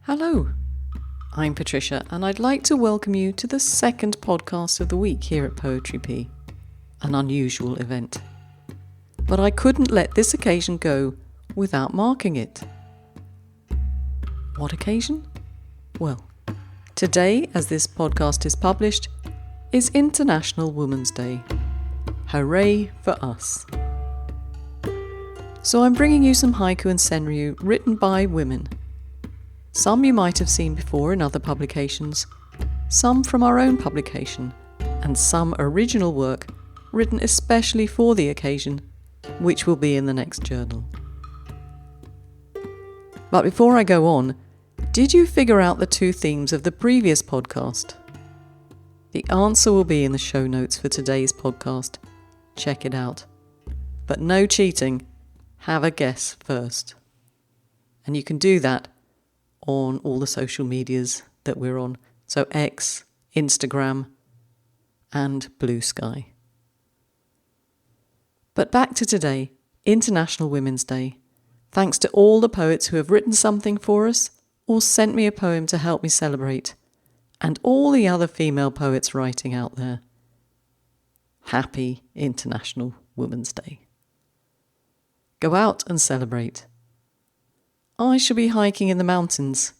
Hello, I'm Patricia and I'd like to welcome you to the second podcast of the week here at Poetry P, an unusual event. But I couldn't let this occasion go without marking it. What occasion? Well, today, as this podcast is published, is International Women's Day. Hooray for us. So I'm bringing you some haiku and senryu written by women. Some you might have seen before in other publications, some from our own publication, and some original work written especially for the occasion, which will be in the next journal. But before I go on, did you figure out the two themes of the previous podcast? The answer will be in the show notes for today's podcast. Check it out. But no cheating. Have a guess first. And you can do that on all the social medias that we're on. So X, Instagram, and Blue Sky. But back to today, International Women's Day. Thanks to all the poets who have written something for us or sent me a poem to help me celebrate, and all the other female poets writing out there. Happy International Women's Day. Go out and celebrate. I shall be hiking in the mountains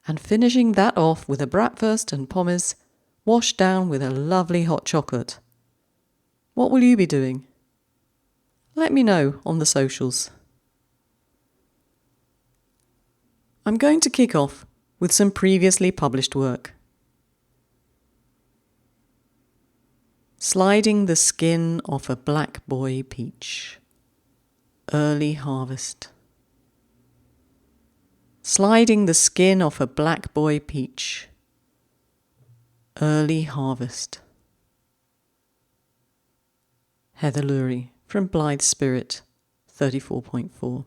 and finishing that off with a bratwurst and pommes washed down with a lovely hot chocolate. What will you be doing? Let me know on the socials. I'm going to kick off with some previously published work. Sliding the skin off a black boy peach. Early harvest. Sliding the skin off a black boy peach. Early harvest. Heather Lurie from Blithe Spirit 34.4.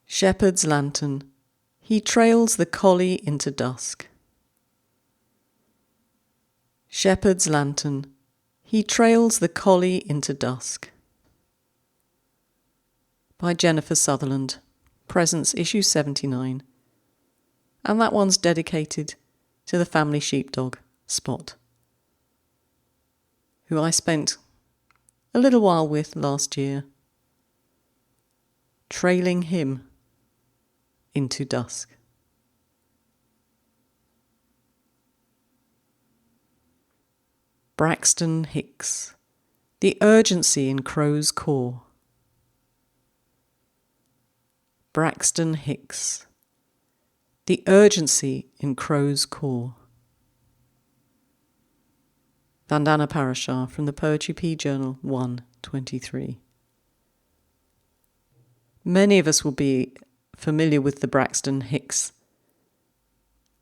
Shepherd's lantern, he trails the collie into dusk. Shepherd's lantern, he trails the collie into dusk. By Jennifer Sutherland, Presents issue 79. And that one's dedicated to the family sheepdog, Spot, who I spent a little while with last year, trailing him into dusk. Braxton Hicks, the urgency in Crow's core. Braxton Hicks, the urgency in Crow's core. Vandana Parashar from the Poetry P Journal 1/23. Many of us will be familiar with the Braxton Hicks,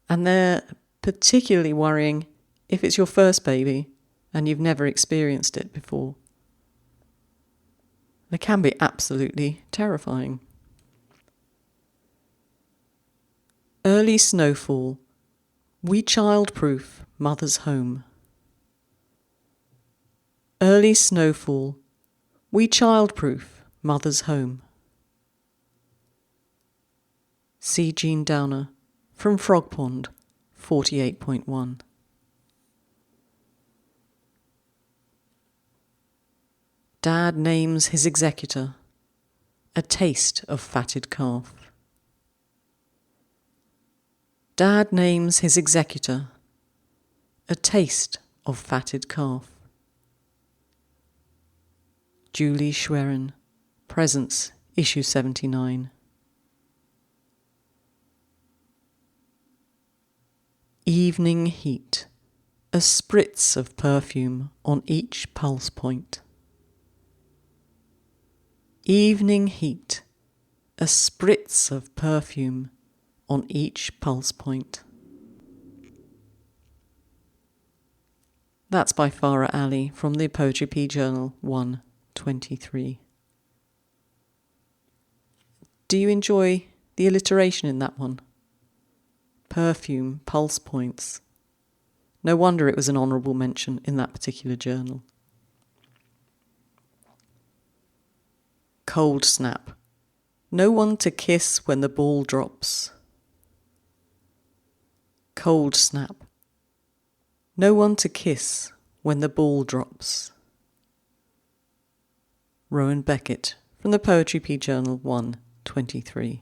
and they're particularly worrying if it's your first baby and you've never experienced it before. They can be absolutely terrifying. Early snowfall, we childproof mother's home. Early snowfall, we childproof mother's home. C. Jean Downer from Frog Pond 48.1. Dad names his executor, a taste of fatted calf. Dad names his executor, a taste of fatted calf. Julie Schwerin, Presents, issue 79. Evening heat, a spritz of perfume on each pulse point. Evening heat, a spritz of perfume on each pulse point. That's by Farah Ali from the Poetry P Journal 1/23. Do you enjoy the alliteration in that one? Perfume, pulse points. No wonder it was an honourable mention in that particular journal. Cold snap. No one to kiss when the ball drops. Cold snap. No one to kiss when the ball drops. Rowan Beckett from the Poetry P Journal 1/23.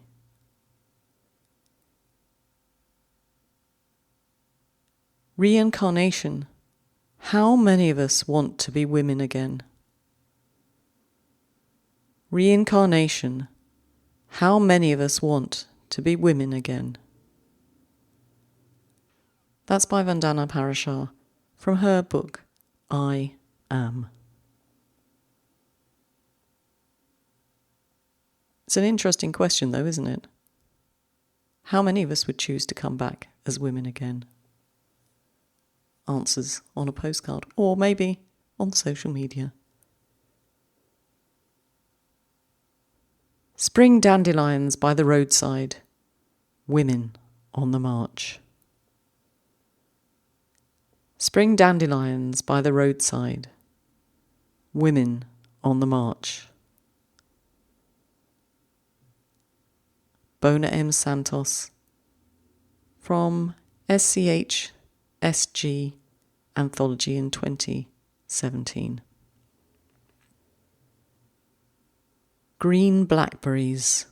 Reincarnation. How many of us want to be women again? Reincarnation. How many of us want to be women again? That's by Vandana Parashar from her book, I Am. It's an interesting question though, isn't it? How many of us would choose to come back as women again? Answers on a postcard, or maybe on social media. Spring dandelions by the roadside, women on the march. Spring dandelions by the roadside, women on the march. Bona M. Santos from SCH-SG Anthology in 2017. Green blackberries,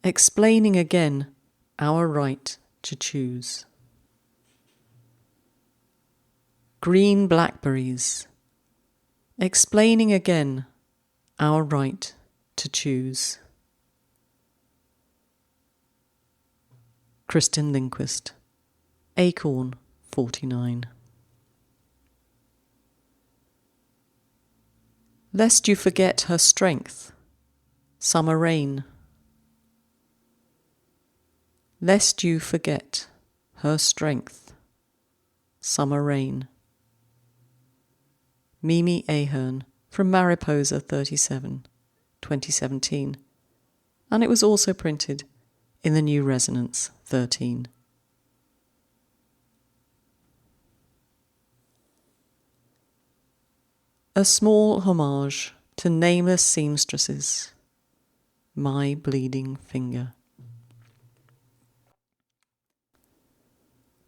explaining again our right to choose. Green blackberries, explaining again our right to choose. Kristen Lindquist, Acorn 49. Lest you forget her strength, summer rain. Lest you forget her strength, summer rain. Mimi Ahern from Mariposa 37, 2017, and it was also printed in the New Resonance 13. A small homage to nameless seamstresses, my bleeding finger.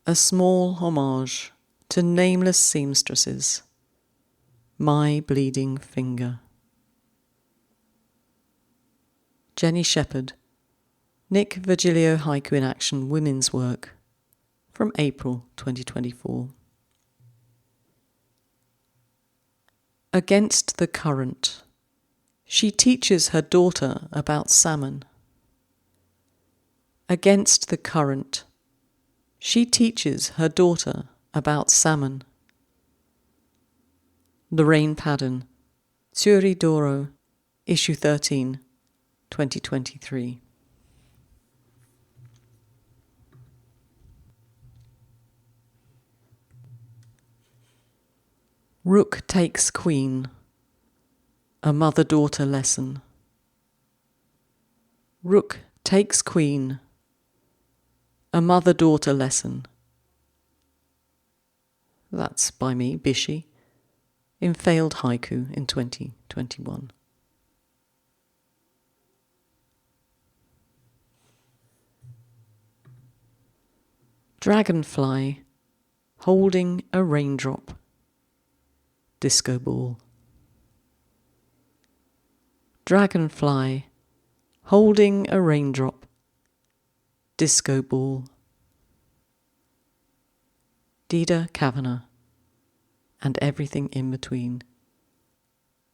A small homage to nameless seamstresses, my bleeding finger. Jenny Shepherd, Nick Virgilio Haiku in Action Women's Work, from April 2024. Against the current, she teaches her daughter about salmon. Against the current, she teaches her daughter about salmon. Lorraine Padden, Tsuri Doro, Issue 13, 2023. Rook takes queen, a mother-daughter lesson. Rook takes queen, a mother-daughter lesson. That's by me, Bishi, in Failed Haiku in 2021. Dragonfly, holding a raindrop. Disco ball. Dragonfly, holding a raindrop. Disco ball. Dida Kavanagh, and everything in between.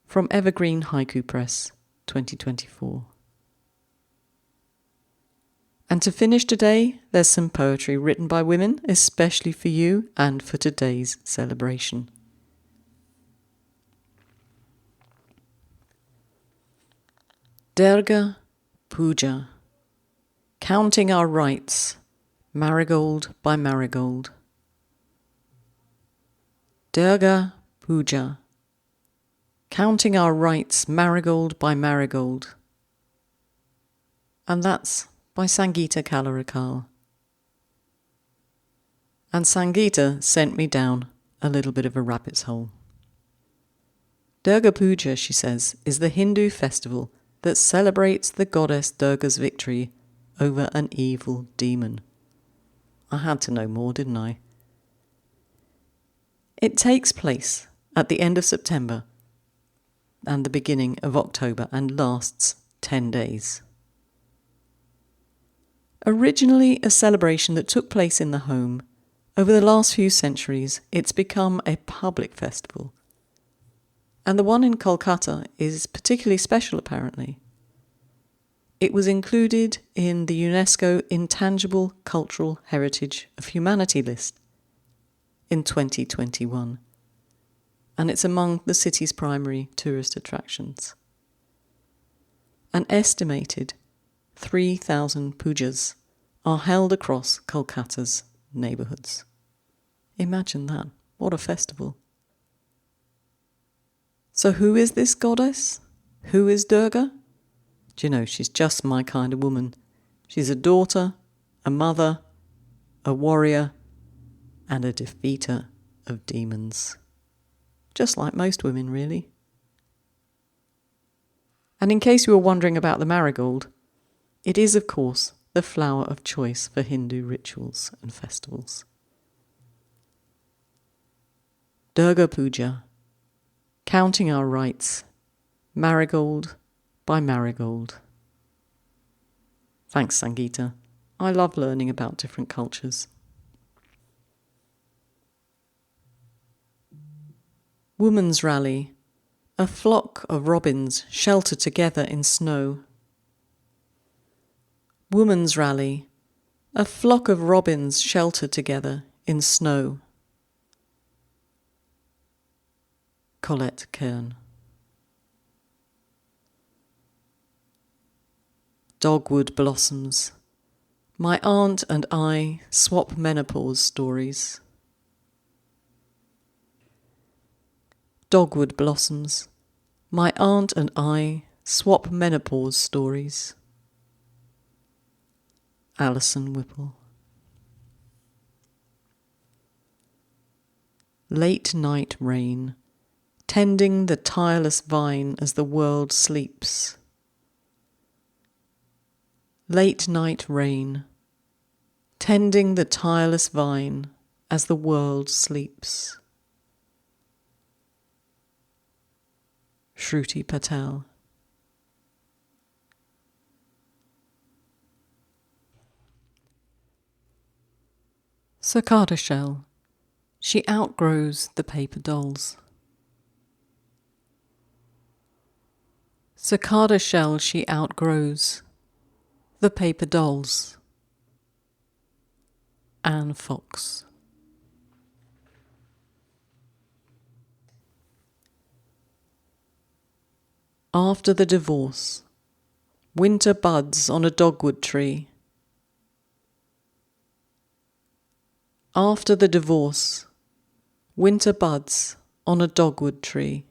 From Evergreen Haiku Press, 2024. And to finish today, there's some poetry written by women, especially for you and for today's celebration. Durga Puja, counting our rights, marigold by marigold. Durga Puja, counting our rights, marigold by marigold. And that's by Sangeeta Kalarakal. And Sangeeta sent me down a little bit of a rabbit's hole. Durga Puja, she says, is the Hindu festival that celebrates the goddess Durga's victory over an evil demon. I had to know more, didn't I? It takes place at the end of September and the beginning of October and lasts 10 days. Originally a celebration that took place in the home, over the last few centuries it's become a public festival. And the one in Kolkata is particularly special apparently. It was included in the UNESCO Intangible Cultural Heritage of Humanity list in 2021, and it's among the city's primary tourist attractions. An estimated 3,000 pujas are held across Kolkata's neighbourhoods. Imagine that. What a festival. So who is this goddess? Who is Durga? Do you know, she's just my kind of woman. She's a daughter, a mother, a warrior, and a defeater of demons. Just like most women, really. And in case you were wondering about the marigold, it is, of course, the flower of choice for Hindu rituals and festivals. Durga Puja, counting our rights, marigold by marigold. Thanks, Sangeeta. I love learning about different cultures. Woman's Rally. A flock of robins shelter together in snow. Woman's Rally. A flock of robins shelter together in snow. Colette Kern. Dogwood blossoms. My aunt and I swap menopause stories. Dogwood blossoms. My aunt and I swap menopause stories. Alison Whipple. Late night rain, tending the tireless vine as the world sleeps. Late night rain, tending the tireless vine as the world sleeps. Shruti Patel. Cicada shell. She outgrows the paper dolls. Cicada shell she outgrows the paper dolls. Anne Fox. After the divorce, winter buds on a dogwood tree. After the divorce, winter buds on a dogwood tree.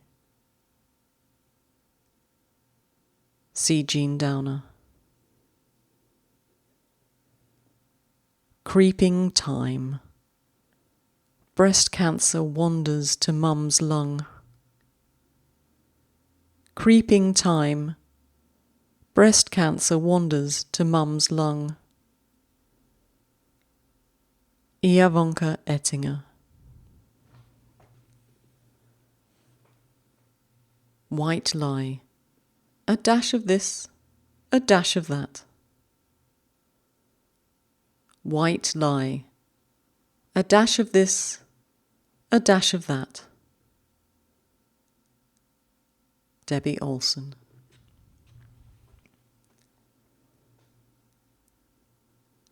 C. Jean Downer. Creeping time. Breast cancer wanders to mum's lung. Creeping time. Breast cancer wanders to mum's lung. Iavonka Ettinger. White lie. A dash of this, a dash of that. White lie. A dash of this, a dash of that. Debbie Olson.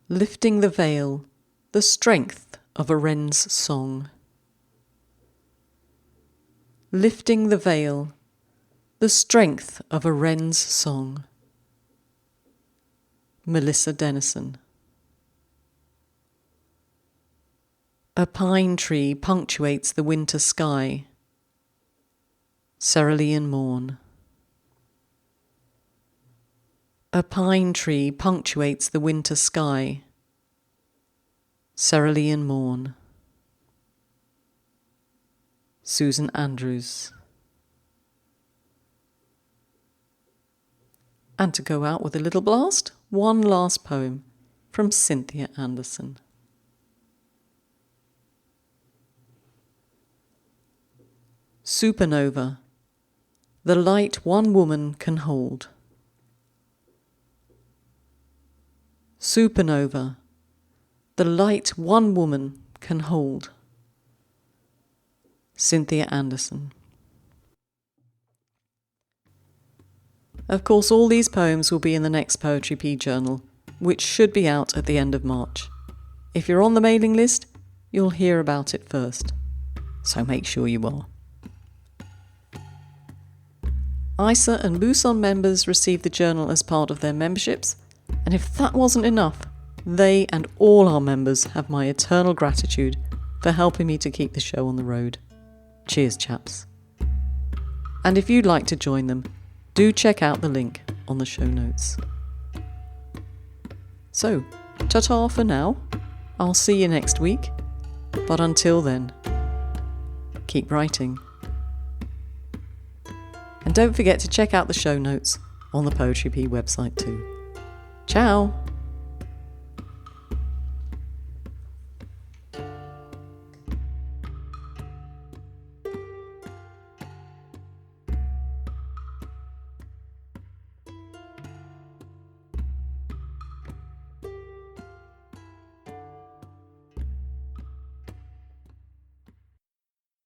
Lifting the veil, the strength of a wren's song. Lifting the veil, the strength of a wren's song. Melissa Dennison. A pine tree punctuates the winter sky. Cerulean Morn. A pine tree punctuates the winter sky. Cerulean Morn. Susan Andrews. And to go out with a little blast, one last poem from Cynthia Anderson. Supernova, the light one woman can hold. Supernova, the light one woman can hold. Cynthia Anderson. Of course, all these poems will be in the next Poetry P journal, which should be out at the end of March. If you're on the mailing list, you'll hear about it first, so make sure you are. ISA and Busan members receive the journal as part of their memberships, and if that wasn't enough, they and all our members have my eternal gratitude for helping me to keep the show on the road. Cheers, chaps. And if you'd like to join them, do check out the link on the show notes. So, ta-ta for now. I'll see you next week. But until then, keep writing. And don't forget to check out the show notes on the Poetry P website too. Ciao!